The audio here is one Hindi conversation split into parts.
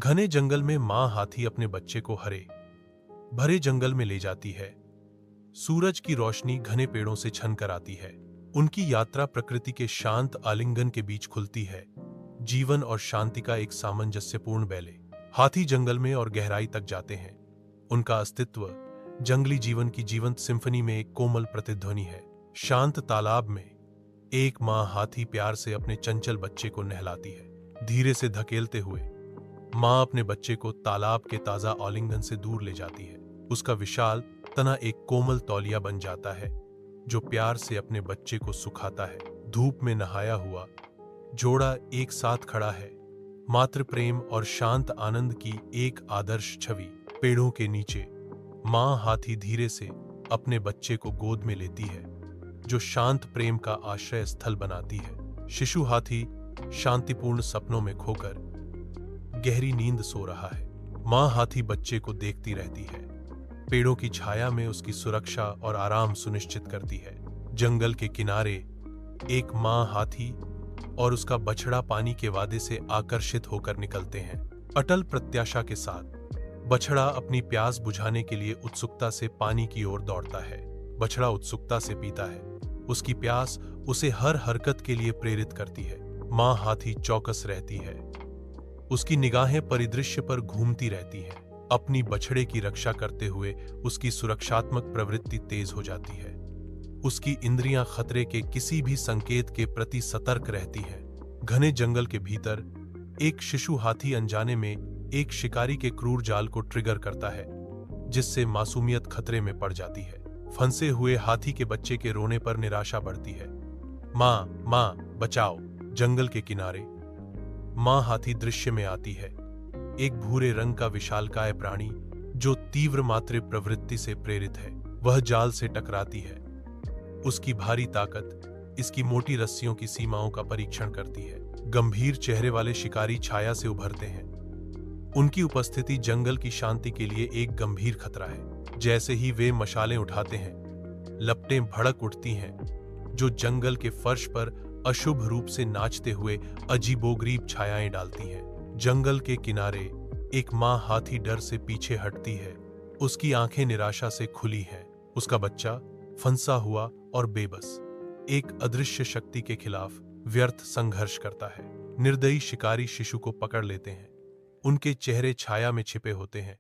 घने जंगल में मां हाथी अपने बच्चे को हरे भरे जंगल में ले जाती है। सूरज की रोशनी घने पेड़ों से छन कर आती है। उनकी यात्रा प्रकृति के शांत आलिंगन के बीच खुलती है, जीवन और शांति का एक सामंजस्यपूर्ण बैले। हाथी जंगल में और गहराई तक जाते हैं। उनका अस्तित्व जंगली जीवन की जीवंत सिम्फनी में एक कोमल प्रतिध्वनि है। शांत तालाब में एक मां हाथी प्यार से अपने चंचल बच्चे को नहलाती है। धीरे से धकेलते हुए मां अपने बच्चे को तालाब के ताजा आलिंगन से दूर ले जाती है। उसका विशाल तना एक कोमल तौलिया बन जाता है जो प्यार से अपने बच्चे को सुखाता है। धूप में नहाया हुआ जोड़ा एक साथ खड़ा है, मातृ प्रेम और शांत आनंद की एक आदर्श छवि। पेड़ों के नीचे मां हाथी धीरे से अपने बच्चे को गोद में लेती है, जो शांत प्रेम का आश्रय स्थल बनाती है। शिशु हाथी शांतिपूर्ण सपनों में खोकर गहरी नींद सो रहा है। मां हाथी बच्चे को देखती रहती है, पेड़ों की छाया में उसकी सुरक्षा और आराम सुनिश्चित करती है। जंगल के किनारे एक मां हाथी और उसका बछड़ा पानी के वादे से आकर्षित होकर निकलते हैं। अटल प्रत्याशा के साथ बछड़ा अपनी प्यास बुझाने के लिए उत्सुकता से पानी की ओर दौड़ता है। बछड़ा उत्सुकता से पीता है, उसकी प्यास उसे हर हरकत के लिए प्रेरित करती है। मां हाथी चौकस रहती है, उसकी निगाहें परिदृश्य पर घूमती रहती हैं। अपनी बछड़े की रक्षा करते हुए उसकी सुरक्षात्मक प्रवृत्ति तेज हो जाती है। उसकी इंद्रियां खतरे के किसी भी संकेत के प्रति सतर्क रहती हैं। घने जंगल के भीतर एक शिशु हाथी अनजाने में एक शिकारी के क्रूर जाल को ट्रिगर करता है, जिससे मासूमियत खतरे में पड़ जाती है। फंसे हुए हाथी के बच्चे के रोने पर निराशा बढ़ती है। मां, मां, बचाओ। जंगल के किनारे मां हाथी दृश्य में आती है, एक भूरे रंग का विशालकाय प्राणी जो तीव्र मातृ प्रवृत्ति से प्रेरित है। वह जाल से टकराती है। उसकी भारी ताकत इसकी मोटी रस्सियों की सीमाओं का परीक्षण करती है। गंभीर चेहरे वाले शिकारी छाया से उभरते हैं। उनकी उपस्थिति जंगल की शांति के लिए एक गंभीर खतरा है। जैसे ही वे मशालें उठाते हैं, लपटें भड़क उठती हैं, जो जंगल के फर्श पर अशुभ रूप से नाचते हुए अजीबोगरीब छायाएं डालती हैं। जंगल के किनारे एक मां हाथी डर से पीछे हटती है। उसकी आंखें निराशा से खुली हैं। उसका बच्चा फंसा हुआ और बेबस एक अदृश्य शक्ति के खिलाफ व्यर्थ संघर्ष करता है। निर्दयी शिकारी शिशु को पकड़ लेते हैं। उनके चेहरे छाया में छिपे होते हैं।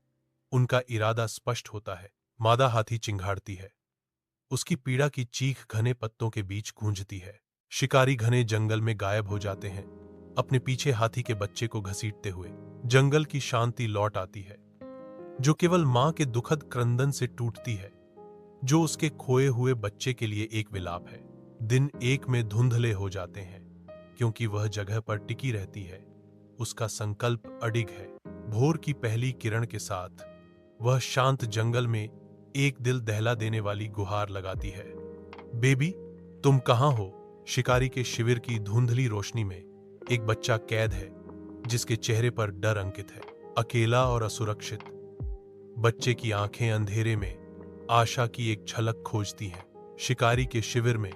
उनका इरादा स्पष्ट होता है। मादा हाथी चिंघाड़ती है। उसकी पीड़ा की चीख घने पत्तों के बीच गूंजती है। शिकारी घने जंगल में गायब हो जाते हैं, अपने पीछे हाथी के बच्चे को घसीटते हुए। जंगल की शांति लौट आती है, जो केवल मां के दुखद क्रंदन से टूटती है, जो उसके खोए हुए बच्चे के लिए एक विलाप है। दिन एक में धुंधले हो जाते हैं, क्योंकि वह जगह पर टिकी रहती है। उसका संकल्प अडिग है। भोर की पहली किरण के साथ वह शांत जंगल में एक दिल दहला देने वाली गुहार लगाती है। बेबी, तुम कहां हो? शिकारी के शिविर की धुंधली रोशनी में एक बच्चा कैद है, जिसके चेहरे पर डर अंकित है। अकेला और असुरक्षित बच्चे की आंखें अंधेरे में आशा की एक झलक खोजती हैं। शिकारी के शिविर में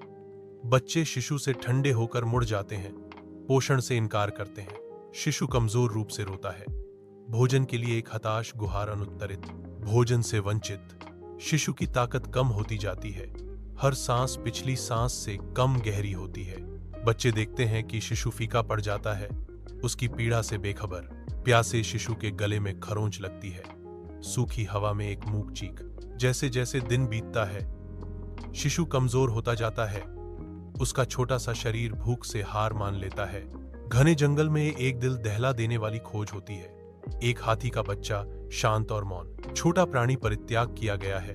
बच्चे शिशु से ठंडे होकर मुड़ जाते हैं, पोषण से इनकार करते हैं। शिशु कमजोर रूप से रोता है, भोजन के लिए एक हताश गुहार अनुत्तरित। भोजन से वंचित शिशु की ताकत कम होती जाती है। हर सांस पिछली सांस से कम गहरी होती है। बच्चे देखते हैं कि शिशु फीका पड़ जाता है, उसकी पीड़ा से बेखबर। प्यासे शिशु के गले में खरोंच लगती है, सूखी हवा में एक मूक चीख। जैसे जैसे दिन बीतता है, शिशु कमजोर होता जाता है। उसका छोटा सा शरीर भूख से हार मान लेता है। घने जंगल में एक दिल दहला देने वाली खोज होती है। एक हाथी का बच्चा, शांत और मौन। छोटा प्राणी परित्याग किया गया है।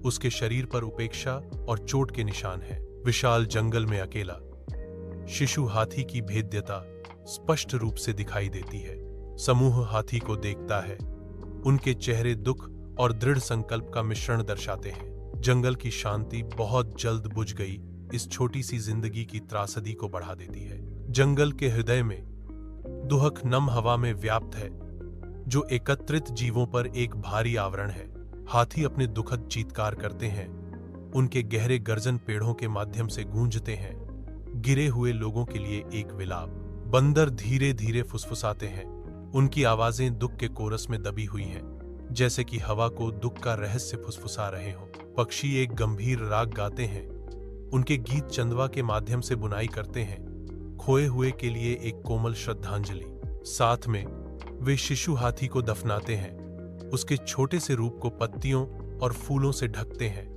उसके शरीर पर उपेक्षा और चोट के निशान हैं। विशाल जंगल में अकेला शिशु हाथी की भेद्यता स्पष्ट रूप से दिखाई देती है। समूह हाथी को देखता है। उनके चेहरे दुख और दृढ़ संकल्प का मिश्रण दर्शाते हैं। जंगल की शांति बहुत जल्द बुझ गई इस छोटी सी जिंदगी की त्रासदी को बढ़ा देती है। जंगल के हृदय में दुहक नम हवा में व्याप्त है, जो एकत्रित जीवों पर एक भारी आवरण है। हाथी अपने दुखद चीत्कार करते हैं। उनके गहरे गर्जन पेड़ों के माध्यम से गूंजते हैं, गिरे हुए लोगों के लिए एक विलाप। बंदर धीरे धीरे फुसफुसाते हैं, उनकी आवाजें दुख के कोरस में दबी हुई हैं, जैसे कि हवा को दुख का रहस्य फुसफुसा रहे हों। पक्षी एक गंभीर राग गाते हैं, उनके गीत चंदवा के माध्यम से बुनाई करते हैं, खोए हुए के लिए एक कोमल श्रद्धांजलि। साथ में वे शिशु हाथी को दफनाते हैं, उसके छोटे से रूप को पत्तियों और फूलों से ढकते हैं,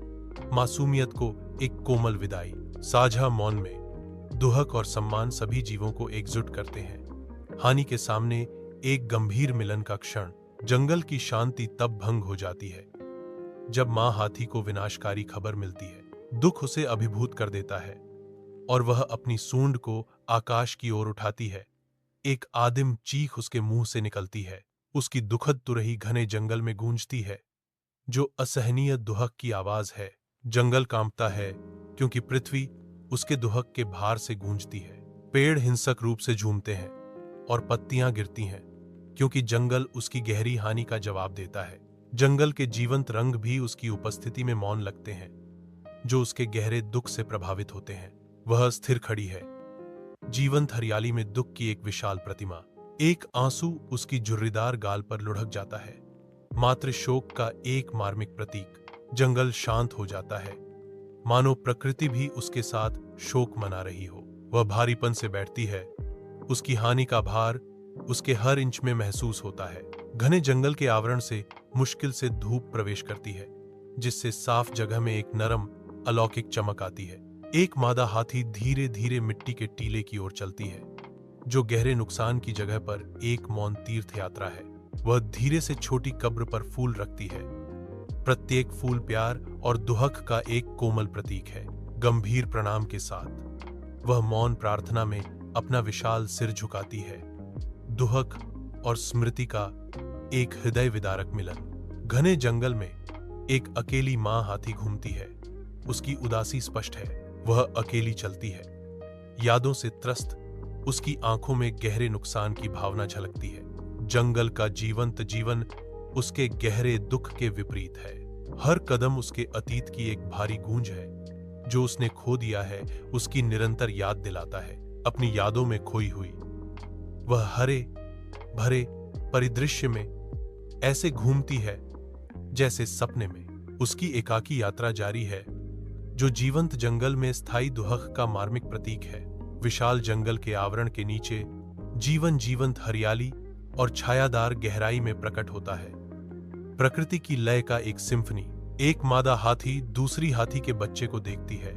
मासूमियत को एक कोमल विदाई। साझा मौन में दुहक और सम्मान सभी जीवों को एकजुट करते हैं। हानि के सामने एक गंभीर मिलन का क्षण। जंगल की शांति तब भंग हो जाती है जब मां हाथी को विनाशकारी खबर मिलती है। दुख उसे अभिभूत कर देता है और वह अपनी सूंड को आकाश की ओर उठाती है। एक आदिम चीख उसके मुंह से निकलती है। उसकी दुखद तुरही घने जंगल में गूंजती है, जो असहनीय दुहक की आवाज है। जंगल कांपता है क्योंकि पृथ्वी उसके दुहक के भार से गूंजती है। पेड़ हिंसक रूप से झूमते हैं और पत्तियां गिरती हैं क्योंकि जंगल उसकी गहरी हानि का जवाब देता है। जंगल के जीवंत रंग भी उसकी उपस्थिति में मौन लगते हैं, जो उसके गहरे दुख से प्रभावित होते हैं। वह स्थिर खड़ी है, जीवंत हरियाली में दुख की एक विशाल प्रतिमा। एक आंसू उसकी झुर्रीदार गाल पर लुढ़क जाता है, मात्र शोक का एक मार्मिक प्रतीक। जंगल शांत हो जाता है, मानो प्रकृति भी उसके साथ शोक मना रही हो। वह भारीपन से बैठती है, उसकी हानि का भार उसके हर इंच में महसूस होता है। घने जंगल के आवरण से मुश्किल से धूप प्रवेश करती है, जिससे साफ जगह में एक नरम अलौकिक चमक आती है। एक मादा हाथी धीरे धीरे मिट्टी के टीले की ओर चलती है, जो गहरे नुकसान की जगह पर एक मौन तीर्थ यात्रा है। वह धीरे से छोटी कब्र पर फूल रखती है। प्रत्येक फूल प्यार और दुहक का एक कोमल प्रतीक है। गंभीर प्रणाम के साथ वह मौन प्रार्थना में अपना विशाल सिर झुकाती है। दुहक और स्मृति का एक हृदय विदारक मिलन। घने जंगल में एक अकेली मां हाथी घूमती है। उसकी उदासी स्पष्ट है, वह अकेली चलती है। यादों से त्रस्त उसकी आंखों में गहरे नुकसान की भावना झलकती है। जंगल का जीवंत जीवन उसके गहरे दुख के विपरीत है। हर कदम उसके अतीत की एक भारी गूंज है। जो उसने खो दिया है, उसकी निरंतर याद दिलाता है। अपनी यादों में खोई हुई वह हरे भरे परिदृश्य में ऐसे घूमती है जैसे सपने में। उसकी एकाकी यात्रा जारी है, जो जीवंत जंगल में स्थायी दुहक का मार्मिक प्रतीक है। विशाल जंगल के आवरण के नीचे जीवन जीवंत हरियाली और छायादार गहराई में प्रकट होता है। प्रकृति की लय का एक सिम्फनी। एक मादा हाथी दूसरी हाथी के बच्चे को देखती है।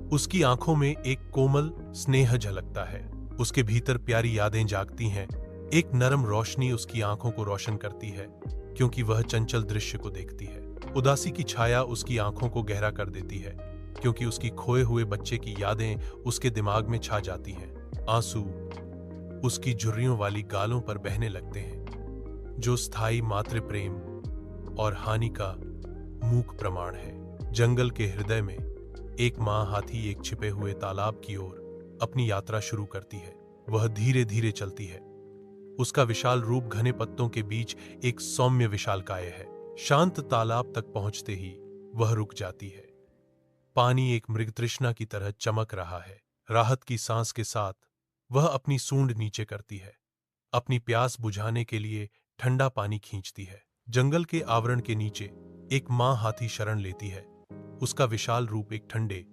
उसकी आंखों में एक कोमल स्नेह झलकता है। उसके भीतर प्यारी यादें जागती हैं। एक नरम रोशनी उसकी आंखों को रोशन करती है, क्योंकि वह चंचल दृश्य को देखती है। उदासी की छाया उसकी आंखों को गहरा कर देती है, क्योंकि उसकी खोए हुए बच्चे की यादें उसके दिमाग में छा जाती हैं। आंसू उसकी झुर्रियों वाली गालों पर बहने लगते हैं, जो स्थायी मातृ प्रेम और हानि का मूक प्रमाण है। जंगल के हृदय में एक मां हाथी एक छिपे हुए तालाब की ओर अपनी यात्रा शुरू करती है। वह धीरे धीरे चलती है। उसका विशाल रूप घने पत्तों के बीच एक सौम्य विशालकाय है। शांत तालाब तक पहुंचते ही वह रुक जाती है। पानी एक मृगतृष्णा की तरह चमक रहा है। राहत की सांस के साथ वह अपनी सूंड नीचे करती है। अपनी प्यास बुझाने के लिए ठंडा पानी खींचती है। जंगल के आवरण के नीचे एक मां हाथी शरण लेती है। उसका विशाल रूप एक ठंडे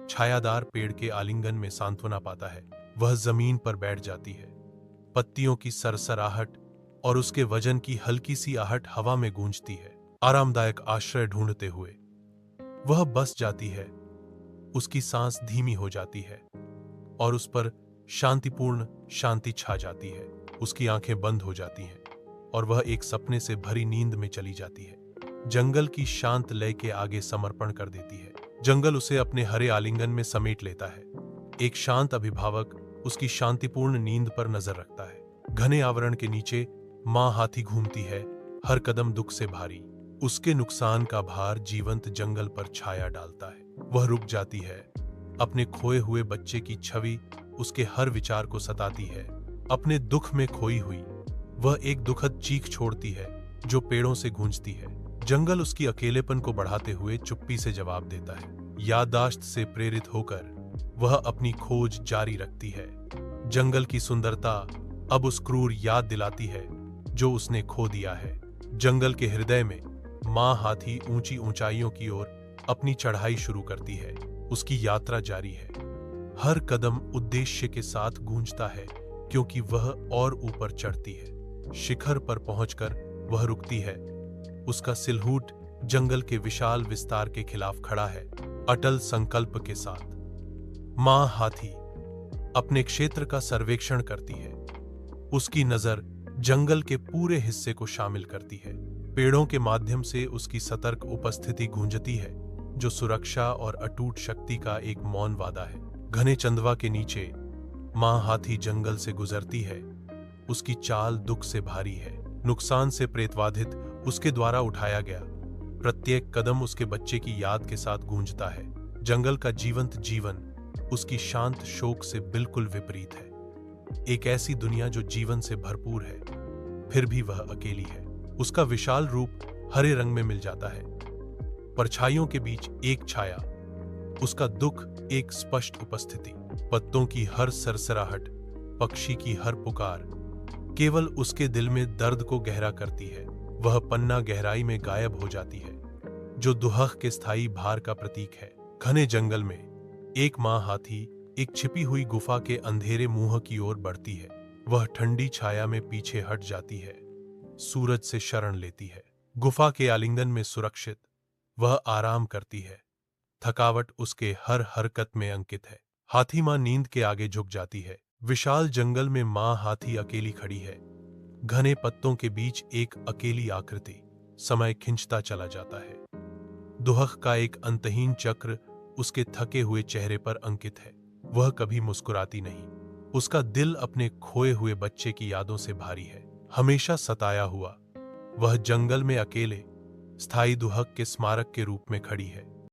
छायादार पेड़ के आलिंगन में सांत्वना पाता है। वह जमीन पर बैठ जाती है। पत्तियों की सरसराहट और उसके वजन की हल्की सी आहट हवा में गूंजती है। आरामदायक आश्रय ढूंढते हुए वह बस जाती है। उसकी सांस धीमी हो जाती है और उस पर शांतिपूर्ण शांति छा जाती है। उसकी आंखें बंद हो जाती हैं और वह एक सपने से भरी नींद में चली जाती है। जंगल की शांत लय के आगे समर्पण कर देती है। जंगल उसे अपने हरे आलिंगन में समेट लेता है। एक शांत अभिभावक उसकी शांतिपूर्ण नींद पर नजर रखता है। घने आवरण के नीचे मां हाथी घूमती है, हर कदम दुख से भारी। उसके नुकसान का भार जीवंत जंगल पर छाया डालता है। वह रुक जाती है। अपने खोए हुए बच्चे की छवि उसके हर विचार को सताती है। अपने दुख में खोई हुई वह एक दुखद चीख छोड़ती है, जो पेड़ों से गूंजती है। जंगल उसकी अकेलेपन को बढ़ाते हुए चुप्पी से जवाब देता है। याददाश्त से प्रेरित होकर वह अपनी खोज जारी रखती है। जंगल की सुंदरता अब उस क्रूर याद दिलाती है जो उसने खो दिया है। जंगल के हृदय में मां हाथी ऊंची ऊंचाइयों की ओर अपनी चढ़ाई शुरू करती है। उसकी यात्रा जारी है। हर कदम उद्देश्य के साथ गूंजता है, क्योंकि वह और ऊपर चढ़ती है। शिखर पर पहुंचकर वह रुकती है। उसका सिलहूट जंगल के विशाल विस्तार के खिलाफ खड़ा है, अटल संकल्प के साथ। मां हाथी अपने क्षेत्र का सर्वेक्षण करती है। उसकी नजर जंगल के पूरे हिस्से को शामिल करती है। पेड़ों के माध्यम से उसकी सतर्क उपस्थिति गूंजती है, जो सुरक्षा और अटूट शक्ति का एक मौन वादा है। घने चंदवा के नीचे मां हाथी जंगल से गुजरती है। उसकी चाल दुख से भारी है। नुकसान से प्रेतवाधित उसके द्वारा उठाया गया प्रत्येक कदम उसके बच्चे की याद के साथ गूंजता है। जंगल का जीवंत जीवन उसकी शांत शोक से बिल्कुल विपरीत है। एक ऐसी दुनिया जो जीवन से भरपूर है, फिर भी वह अकेली है। उसका विशाल रूप हरे रंग में मिल जाता है। परछाइयों के बीच एक छाया, उसका दुख एक स्पष्ट उपस्थिति। पत्तों की हर सरसराहट, पक्षी की हर पुकार केवल उसके दिल में दर्द को गहरा करती है। वह पन्ना गहराई में गायब हो जाती है, जो दुहक के स्थायी भार का प्रतीक है। घने जंगल में एक मां हाथी एक छिपी हुई गुफा के अंधेरे मुंह की ओर बढ़ती है। वह ठंडी छाया में पीछे हट जाती है, सूरज से शरण लेती है। गुफा के आलिंगन में सुरक्षित वह आराम करती है। थकावट उसके हर हरकत में अंकित है। हाथी मां नींद के आगे झुक जाती है। विशाल जंगल में मां हाथी अकेली खड़ी है। घने पत्तों के बीच एक अकेली आकृति। समय खिंचता चला जाता है। दुहक का एक अंतहीन चक्र उसके थके हुए चेहरे पर अंकित है। वह कभी मुस्कुराती नहीं। उसका दिल अपने खोए हुए बच्चे की यादों से भारी है। हमेशा सताया हुआ, वह जंगल में अकेले स्थायी दुहक के स्मारक के रूप में खड़ी है।